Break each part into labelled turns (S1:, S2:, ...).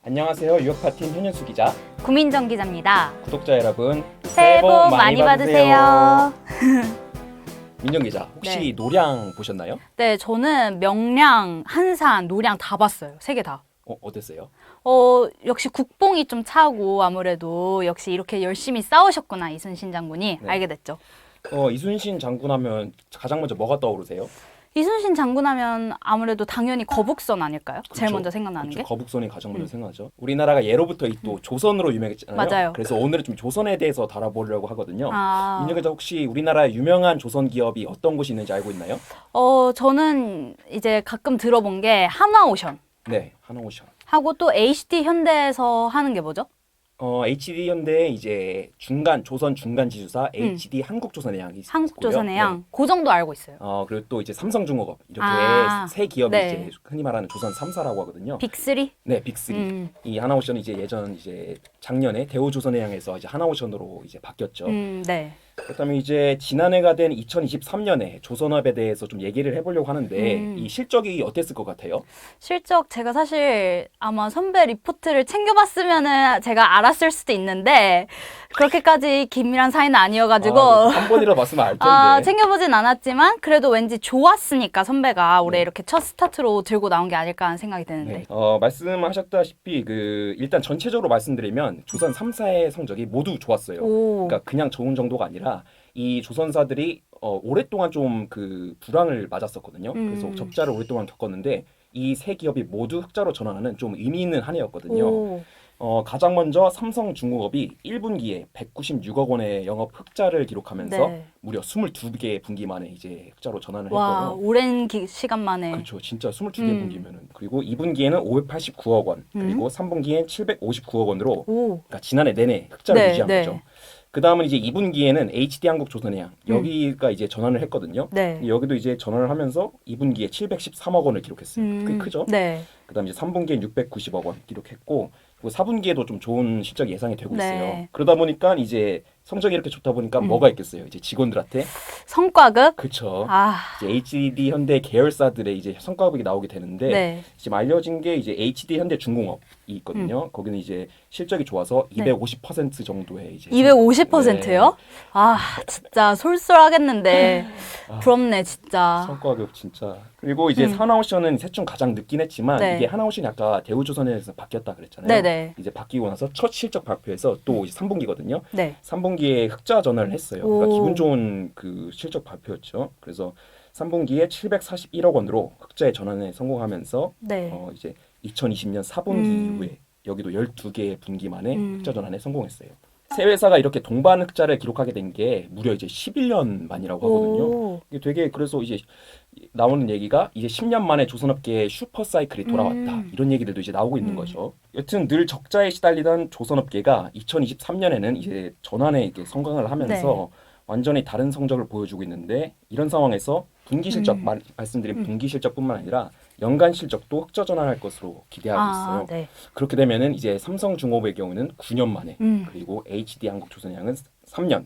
S1: 안녕하세요. 유학파팀 현현수 기자.
S2: 구민정 기자입니다.
S1: 구독자 여러분,
S2: 새해 복 많이 받으세요.
S1: 민정 기자, 혹시
S2: 네.
S1: 노량 보셨나요?
S2: 네, 저는 명량, 한산, 노량 다 봤어요. 세 개 다.
S1: 어땠어요?
S2: 역시 국뽕이 좀 차고 아무래도 역시 이렇게 열심히 싸우셨구나 이순신 장군이
S1: 네.
S2: 알게 됐죠.
S1: 이순신 장군 하면 가장 먼저 뭐가 떠오르세요?
S2: 이순신 장군 하면 아무래도 당연히 거북선 아닐까요? 제일
S1: 그렇죠.
S2: 먼저 생각나는 게.
S1: 거북선이 가장 먼저 생각나죠. 우리나라가 예로부터 또 조선으로 유명했잖아요.
S2: 맞아요.
S1: 그래서 오늘은 좀 조선에 대해서 다뤄보려고 하거든요.
S2: 아,
S1: 민정 기자, 혹시 우리나라의 유명한 조선 기업이 어떤 곳이 있는지 알고 있나요?
S2: 저는 이제 가끔 들어본 게 한화오션
S1: 네, 하나오션.
S2: 하고 또 HD 현대에서 하는 게 뭐죠?
S1: HD 현대 이제 조선 중간 지주사 HD 한국조선해양이 있고요.
S2: 한국조선해양. 그 정도 알고 있어요.
S1: 그리고 또 이제 삼성중공업 이렇게
S2: 아,
S1: 세 기업이
S2: 네.
S1: 이제 흔히 말하는 조선 3사라고 하거든요.
S2: 빅3?
S1: 네, 빅3. 이 하나오션이 이제 이제 작년에 대우조선해양에서 이제 하나오션으로 이제 바뀌었죠.
S2: 네.
S1: 그렇다면 이제 지난해가 된 2023년에 조선업에 대해서 좀 얘기를 해보려고 하는데 이 실적이 어땠을 것 같아요?
S2: 실적 제가 사실 아마 선배 리포트를 챙겨봤으면은 제가 알았을 수도 있는데 그렇게까지 긴밀한 사이는 아니어가지고
S1: 한 번이라도 봤으면 알 텐데.
S2: 챙겨보진 않았지만 그래도 왠지 좋았으니까 선배가 올해 이렇게 첫 스타트로 들고 나온 게 아닐까 하는 생각이 드는데.
S1: 네. 말씀하셨다시피 일단 전체적으로 말씀드리면 조선 3사의 성적이 모두 좋았어요.
S2: 오.
S1: 그러니까 그냥 좋은 정도가 아니라 이 조선사들이 오랫동안 좀 그 불황을 맞았었거든요. 그래서 적자를 오랫동안 겪었는데 이 세 기업이 모두 흑자로 전환하는 좀 의미 있는 한 해였거든요.
S2: 오.
S1: 가장 먼저 삼성중공업이 1분기에 196억 원의 영업 흑자를 기록하면서
S2: 네.
S1: 무려 22개 분기 만에 이제 흑자로 전환을
S2: 와,
S1: 했고요.
S2: 오랜 시간 만에.
S1: 그렇죠. 진짜 22개 분기면은. 그리고 2분기에는 589억 원, 그리고 3분기엔 759억 원으로
S2: 오.
S1: 그러니까 지난해 내내 흑자를
S2: 네,
S1: 유지한
S2: 네.
S1: 거죠. 그 다음은 이제 2분기에는 HD 한국조선해양 여기가 이제 전환을 했거든요.
S2: 네.
S1: 여기도 이제 전환을 하면서 2분기에 713억 원을 기록했어요. 꽤 크죠?
S2: 네.
S1: 그다음 이제 3분기에 690억 원 기록했고, 그리고 4분기에도 좀 좋은 실적이 예상이 되고
S2: 네.
S1: 있어요. 그러다 보니까 이제 성적이 이렇게 좋다 보니까 뭐가 있겠어요? 이제 직원들한테
S2: 성과급?
S1: 그렇죠.
S2: 아,
S1: 이제 HD 현대 계열사들의 이제 성과급이 나오게 되는데
S2: 네.
S1: 지금 알려진 게 이제 HD 현대 중공업이 있거든요. 거기는 이제 실적이 좋아서
S2: 네.
S1: 250% 정도의 이제
S2: 250%요? 아, 진짜 솔솔하겠는데. 부럽네, 진짜.
S1: 성과급 진짜. 그리고 이제 하나오션은 셋 중 가장 늦긴 했지만
S2: 네.
S1: 이게 하나오션이 아까 대우조선에서 바뀌었다 그랬잖아요.
S2: 네네.
S1: 이제 바뀌고 나서 첫 실적 발표에서 또 이제 3분기거든요.
S2: 네.
S1: 3분기에 흑자 전환을 했어요.
S2: 오.
S1: 그러니까 기분 좋은 그 실적 발표였죠. 그래서 3분기에 741억 원으로 흑자의 전환에 성공하면서
S2: 네.
S1: 이제 2020년 4분기 이후에 여기도 12개의 분기 만에 흑자 전환에 성공했어요. 세 회사가 이렇게 동반 흑자를 기록하게 된 게 무려 이제 11년 만이라고 하거든요.
S2: 오.
S1: 이게 되게 그래서 이제 나오는 얘기가 이제 10년 만에 조선업계의 슈퍼 사이클이 돌아왔다. 이런 얘기들도 이제 나오고 있는 거죠. 여튼 늘 적자에 시달리던 조선업계가 2023년에는 이제 전환에 이렇게 성공을 하면서 완전히 다른 성적을 보여주고 있는데, 이런 상황에서 분기 실적 말씀드린 분기 실적뿐만 아니라 연간 실적도 흑자 전환할 것으로 기대하고 있어요.
S2: 네.
S1: 그렇게 되면은 이제 삼성중공업의 경우는 9년 만에, 그리고 HD 한국조선해양은 3년,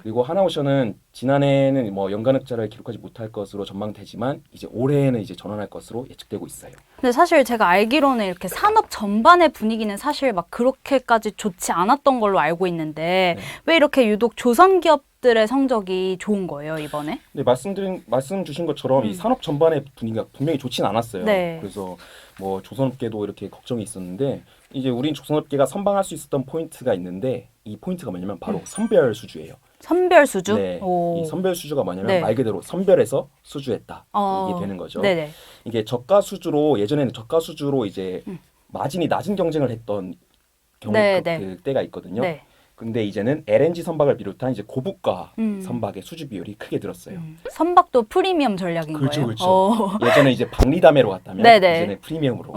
S1: 그리고 하나오션은 지난해에는 뭐 연간 흑자를 기록하지 못할 것으로 전망되지만 이제 올해에는 이제 전환할 것으로 예측되고 있어요.
S2: 근데 사실 제가 알기로는 이렇게 산업 전반의 분위기는 사실 막 그렇게까지 좋지 않았던 걸로 알고 있는데 왜 이렇게 유독 조선 기업들의 성적이 좋은 거예요, 이번에?
S1: 네, 말씀 주신 것처럼 이 산업 전반의 분위기가 분명히 좋진 않았어요.
S2: 네.
S1: 그래서 뭐 조선업계도 이렇게 걱정이 있었는데, 이제 우린 조선업계가 선방할 수 있었던 포인트가 있는데, 이 포인트가 뭐냐면 바로 선별 수주예요.
S2: 선별 수주?
S1: 네,
S2: 오.
S1: 이 선별 수주가 뭐냐면
S2: 네.
S1: 말 그대로 선별해서 수주했다, 이게 되는 거죠.
S2: 네네.
S1: 이게 예전에는 저가 수주로 이제 마진이 낮은 경쟁을 했던 경우 그때가 있거든요.
S2: 네.
S1: 근데 이제는 LNG 선박을 비롯한 이제 고부가 선박의 수주 비율이 크게 늘었어요.
S2: 선박도 프리미엄 전략인
S1: 그렇죠,
S2: 거예요?
S1: 그렇죠. 예전에 이제 박리담회로 갔다면
S2: 네네.
S1: 이제는 프리미엄으로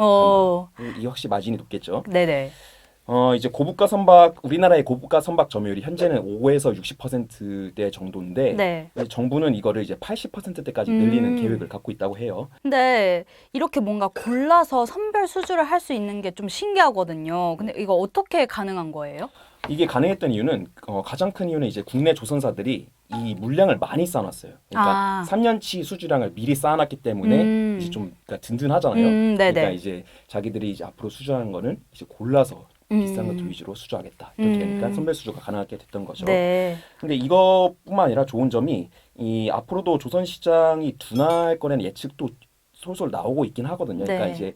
S1: 간다. 이 역시 마진이 높겠죠.
S2: 네네.
S1: 이제 고부가 선박, 우리나라의 고부가 선박 점유율이 현재는 5에서 60%대 정도인데,
S2: 네.
S1: 정부는 이거를 이제 80%대까지 늘리는 계획을 갖고 있다고 해요.
S2: 근데 이렇게 뭔가 골라서 선별 수주를 할 수 있는 게 좀 신기하거든요. 근데 이거 어떻게 가능한 거예요?
S1: 이게 가능했던 이유는 가장 큰 이유는 이제 국내 조선사들이 이 물량을 많이 쌓아놨어요. 그러니까 3년치 수주량을 미리 쌓아놨기 때문에 이제 좀 그러니까 든든하잖아요.
S2: 네네.
S1: 그러니까 이제 자기들이 이제 앞으로 수주하는 거는 이제 골라서 비싼 것들 위주로 수주하겠다. 이렇게 되니까 선별 수주가 가능하게 됐던 거죠.
S2: 네.
S1: 근데 이것뿐만 아니라 좋은 점이 이 앞으로도 조선 시장이 둔화할 거라는 예측도 솔솔 나오고 있긴 하거든요. 그러니까
S2: 네.
S1: 이제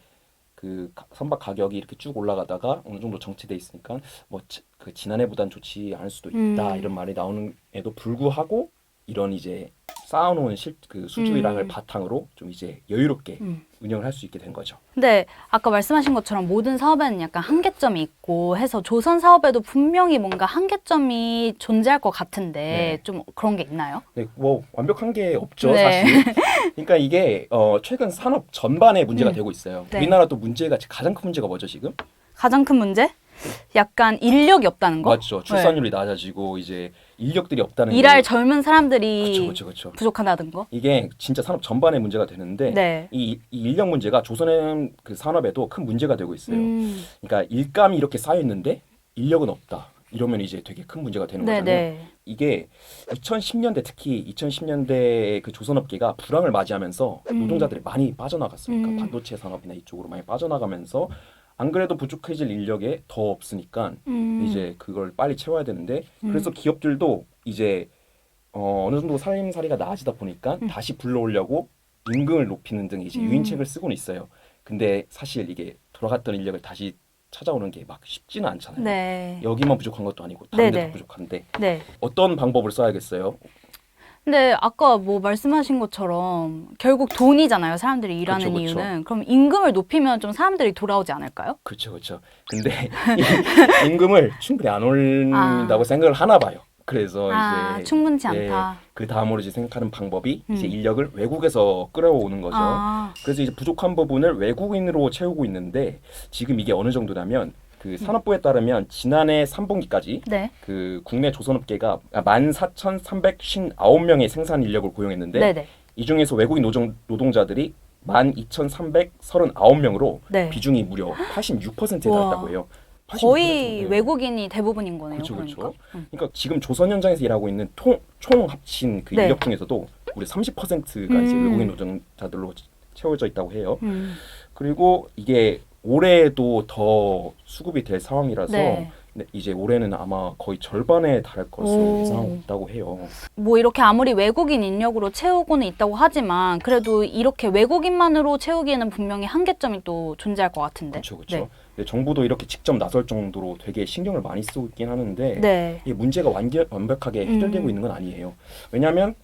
S1: 그 선박 가격이 이렇게 쭉 올라가다가 어느 정도 정체돼 있으니까 뭐 그 지난해보단 좋지 않을 수도 있다 이런 말이 나오는에도 불구하고 이런 이제 쌓아놓은 그 수주량을 바탕으로 좀 이제 여유롭게 운영을 할 수 있게 된 거죠.
S2: 근데 아까 말씀하신 것처럼 모든 사업에는 약간 한계점이 있고 해서 조선 사업에도 분명히 뭔가 한계점이 존재할 것 같은데
S1: 네.
S2: 좀 그런 게 있나요?
S1: 네, 뭐 완벽한 게 없죠,
S2: 네.
S1: 사실. 그러니까 이게 최근 산업 전반에 문제가 되고 있어요.
S2: 네.
S1: 우리나라도 문제가 가장 큰 문제가 뭐죠, 지금?
S2: 가장 큰 문제? 약간 인력이 없다는 거?
S1: 맞죠. 출산율이 낮아지고 이제 인력들이 없다는
S2: 일할
S1: 게
S2: 젊은 사람들이
S1: 그렇죠.
S2: 부족하다는 거?
S1: 이게 진짜 산업 전반의 문제가 되는데
S2: 네.
S1: 이 인력 문제가 조선의 그 산업에도 큰 문제가 되고 있어요. 그러니까 일감이 이렇게 쌓여 있는데 인력은 없다. 이러면 이제 되게 큰 문제가 되는 거잖아요.
S2: 네네.
S1: 이게 2010년대 특히 2010년대 그 조선업계가 불황을 맞이하면서 노동자들이 많이 빠져나갔어요. 그러니까 반도체 산업이나 이쪽으로 많이 빠져나가면서 안 그래도 부족해질 인력에 더 없으니까 이제 그걸 빨리 채워야 되는데 그래서 기업들도 이제 어느 정도 살림살이가 나아지다 보니까 다시 불러오려고 임금을 높이는 등 이제 유인책을 쓰고는 있어요. 근데 사실 이게 돌아갔던 인력을 다시 찾아오는 게 막 쉽지는 않잖아요.
S2: 네.
S1: 여기만 부족한 것도 아니고 다른 데도
S2: 네네.
S1: 부족한데
S2: 네.
S1: 어떤 방법을 써야겠어요?
S2: 근데 아까 뭐 말씀하신 것처럼 결국 돈이잖아요. 사람들이 일하는
S1: 그쵸.
S2: 이유는. 그럼 임금을 높이면 좀 사람들이 돌아오지 않을까요?
S1: 그렇죠. 근데 이 임금을 충분히 안 올린다고 생각을 하나 봐요. 그래서 이제
S2: 충분치 않다.
S1: 그 다음으로 이제 생각하는 방법이 이제 인력을 외국에서 끌어오는 거죠. 그래서 이제 부족한 부분을 외국인으로 채우고 있는데 지금 이게 어느 정도냐면 그 산업부에 따르면 지난해 3분기까지
S2: 네.
S1: 그 국내 조선업계가 14,359명의 생산 인력을 고용했는데
S2: 네네.
S1: 이 중에서 외국인 노동자들이 12,339명으로
S2: 네.
S1: 비중이 무려 86%에
S2: 우와.
S1: 달했다고 해요. 86%.
S2: 거의
S1: 네.
S2: 외국인이 대부분인 거네요.
S1: 그렇죠.
S2: 그러니까.
S1: 그러니까 지금 조선 현장에서 일하고 있는 총 합친 그
S2: 네.
S1: 인력 중에서도 우리 30%가 이제 외국인 노동자들로 채워져 있다고 해요. 그리고 이게 올해도 더 수급이 될 상황이라서
S2: 네.
S1: 이제 올해는 아마 거의 절반에 달할 것으로 예상하고 있다고 해요.
S2: 뭐 이렇게 아무리 외국인 인력으로 채우고는 있다고 하지만 그래도 이렇게 외국인만으로 채우기에는 분명히 한계점이 또 존재할 것 같은데.
S1: 그렇죠.
S2: 네.
S1: 근데 정부도 이렇게 직접 나설 정도로 되게 신경을 많이 쓰고 있긴 하는데
S2: 네.
S1: 이 문제가 완벽하게 해결되고 있는 건 아니에요. 왜냐하면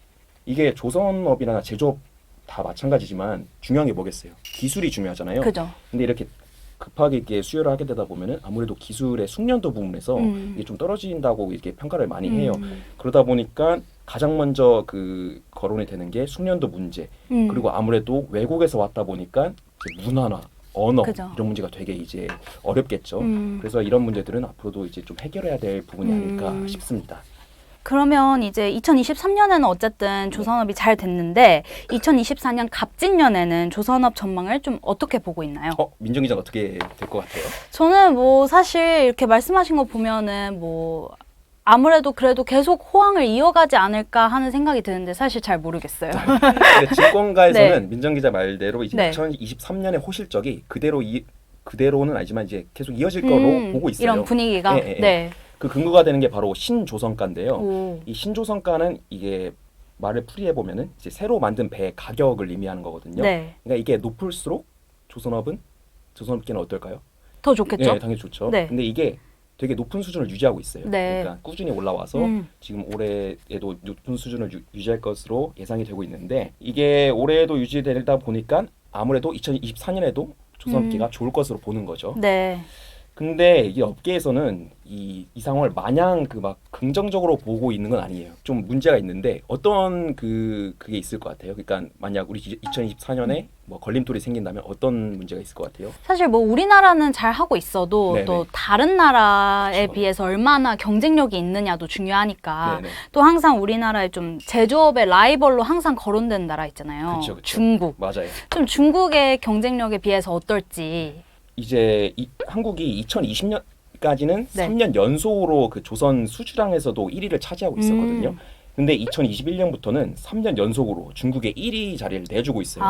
S1: 이게 조선업이나 제조업 다 마찬가지지만 중요한 게 뭐겠어요? 기술이 중요하잖아요.
S2: 그죠.
S1: 근데 이렇게 급하게 이렇게 수요를 하게 되다 보면은 아무래도 기술의 숙련도 부분에서 이게 좀 떨어진다고 이렇게 평가를 많이 해요. 그러다 보니까 가장 먼저 그 거론이 되는 게 숙련도 문제. 그리고 아무래도 외국에서 왔다 보니까 이제 문화나 언어
S2: 그죠.
S1: 이런 문제가 되게 이제 어렵겠죠. 그래서 이런 문제들은 앞으로도 이제 좀 해결해야 될 부분이 아닐까 싶습니다.
S2: 그러면 이제 2023년에는 어쨌든 조선업이 잘 됐는데 2024년 갑진년에는 조선업 전망을 좀 어떻게 보고 있나요?
S1: 민정 기자 어떻게 될 것 같아요?
S2: 저는 뭐 사실 이렇게 말씀하신 거 보면은 뭐 아무래도 그래도 계속 호황을 이어가지 않을까 하는 생각이 드는데 사실 잘 모르겠어요.
S1: 근데 증권가에서는
S2: 네.
S1: 민정 기자 말대로 이제
S2: 네.
S1: 2023년의 호실적이 그대로는 아니지만 이제 계속 이어질 거로 보고 있어요.
S2: 이런 분위기가.
S1: 네.
S2: 네.
S1: 그 근거가 되는 게 바로 신조선가인데요.
S2: 오.
S1: 이 신조선가는 이게 말을 풀이해 보면은 이제 새로 만든 배의 가격을 의미하는 거거든요.
S2: 네.
S1: 그러니까 이게 높을수록 조선업계는 어떨까요?
S2: 더 좋겠죠?
S1: 네, 당연히 좋죠.
S2: 네.
S1: 근데 이게 되게 높은 수준을 유지하고 있어요.
S2: 네.
S1: 그러니까 꾸준히 올라와서 지금 올해에도 높은 수준을 유지할 것으로 예상이 되고 있는데 이게 올해에도 유지되다 보니까 아무래도 2024년에도 조선업계가 좋을 것으로 보는 거죠.
S2: 네.
S1: 근데 이 업계에서는 이 상황을 마냥 그 막 긍정적으로 보고 있는 건 아니에요. 좀 문제가 있는데 어떤 그게 있을 것 같아요. 그러니까 만약 우리 2024년에 뭐 걸림돌이 생긴다면 어떤 문제가 있을 것 같아요?
S2: 사실 뭐 우리나라는 잘 하고 있어도
S1: 네네.
S2: 또 다른 나라에
S1: 그렇죠.
S2: 비해서 얼마나 경쟁력이 있느냐도 중요하니까
S1: 네네.
S2: 또 항상 우리나라의 좀 제조업의 라이벌로 항상 거론되는 나라 있잖아요.
S1: 그쵸.
S2: 중국.
S1: 맞아요.
S2: 좀 중국의 경쟁력에 비해서 어떨지.
S1: 이제 한국이 2020년까지는
S2: 네.
S1: 3년 연속으로 그 조선 수주량에서도 1위를 차지하고 있었거든요. 근데 2021년부터는 3년 연속으로 중국의 1위 자리를 내주고 있어요.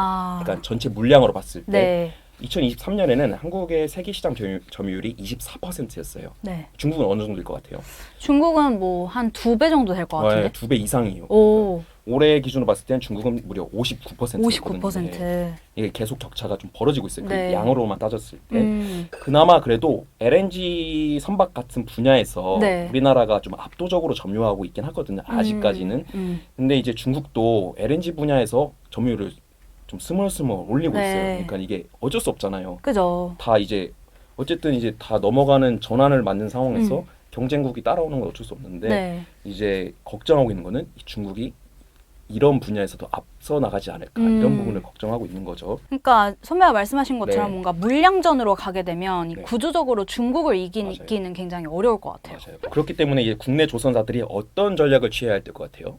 S1: 그러니까 전체 물량으로 봤을 때
S2: 네.
S1: 2023년에는 한국의 세계 시장 점유율이 24%였어요.
S2: 네.
S1: 중국은 어느 정도일 것 같아요?
S2: 중국은 뭐 한 2배 정도 될 것 같은데.
S1: 2배 이상이에요.
S2: 오,
S1: 올해 기준으로 봤을 때는 중국은 무려 59%거든요.
S2: 59%.
S1: 이게 계속 격차가 좀 벌어지고 있어요.
S2: 네.
S1: 그 양으로만 따졌을 때. 그나마 그래도 LNG 선박 같은 분야에서
S2: 네.
S1: 우리나라가 좀 압도적으로 점유하고 있긴 하거든요. 아직까지는. 근데 이제 중국도 LNG 분야에서 점유율을 좀 스멀스멀 올리고
S2: 네.
S1: 있어요. 그러니까 이게 어쩔 수 없잖아요.
S2: 그죠.
S1: 다 이제 어쨌든 이제 다 넘어가는 전환을 맞는 상황에서 경쟁국이 따라오는 건 어쩔 수 없는데
S2: 네.
S1: 이제 걱정하고 있는 거는 이 중국이 이런 분야에서도 앞서 나가지 않을까 이런 부분을 걱정하고 있는 거죠.
S2: 그러니까 선배가 말씀하신 것처럼
S1: 네.
S2: 뭔가 물량전으로 가게 되면 이
S1: 네.
S2: 구조적으로 중국을
S1: 맞아요.
S2: 이기기는 굉장히 어려울 것 같아요.
S1: 맞아요. 그렇기 때문에 이제 국내 조선사들이 어떤 전략을 취해야 할 것 같아요?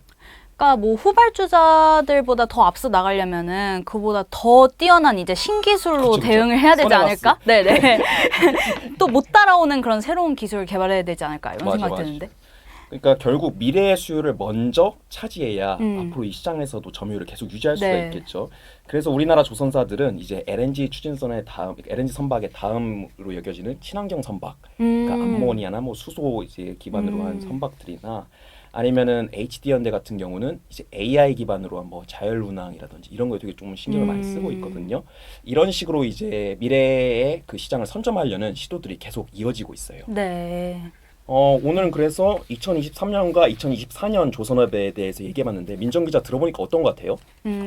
S2: 그러니까 뭐 후발주자들보다 더 앞서 나가려면은 그보다 더 뛰어난 이제 신기술로
S1: 그쵸, 그쵸.
S2: 대응을 해야 되지
S1: 선행학습.
S2: 않을까? 네네. 또 못 따라오는 그런 새로운 기술을 개발해야 되지 않을까 이런
S1: 맞아,
S2: 생각이
S1: 맞아.
S2: 드는데.
S1: 그러니까 결국 미래의 수요를 먼저 차지해야
S2: 음.
S1: 앞으로 이 시장에서도 점유율을 계속 유지할 수가
S2: 네.
S1: 있겠죠. 그래서 우리나라 조선사들은 이제 LNG 추진선의 다음, LNG 선박의 다음으로 여겨지는 친환경 선박, 그러니까 암모니아나 뭐 수소 이제 기반으로 한 선박들이나 아니면은 HD 현대 같은 경우는 이제 AI 기반으로 한 뭐 자율운항이라든지 이런 거에 되게 좀 신경을 많이 쓰고 있거든요. 이런 식으로 이제 미래의 그 시장을 선점하려는 시도들이 계속 이어지고 있어요.
S2: 네.
S1: 오늘은 그래서 2023년과 2024년 조선업에 대해서 얘기해봤는데 민정 기자 들어보니까 어떤 것 같아요?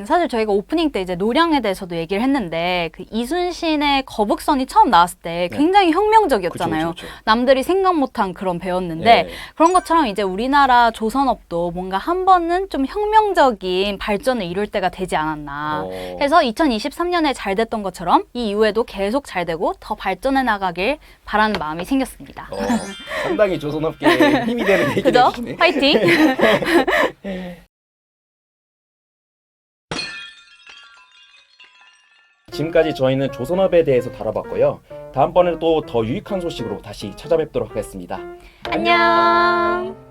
S2: 사실 저희가 오프닝 때 이제 노량에 대해서도 얘기를 했는데 그 이순신의 거북선이 처음 나왔을 때
S1: 네.
S2: 굉장히 혁명적이었잖아요.
S1: 그쵸.
S2: 남들이 생각 못한 그런 배였는데
S1: 네.
S2: 그런 것처럼 이제 우리나라 조선업도 뭔가 한 번은 좀 혁명적인 발전을 이룰 때가 되지 않았나. 해서 2023년에 잘 됐던 것처럼 이 이후에도 계속 잘 되고 더 발전해 나가길 바라는 마음이 생겼습니다.
S1: 상당히 조선업계에 힘이 되는 얘기를
S2: 그죠?
S1: 해주시네.
S2: 화이팅!
S1: 지금까지 저희는 조선업에 대해서 다뤄봤고요. 다음번에는 또 더 유익한 소식으로 다시 찾아뵙도록 하겠습니다.
S2: 안녕!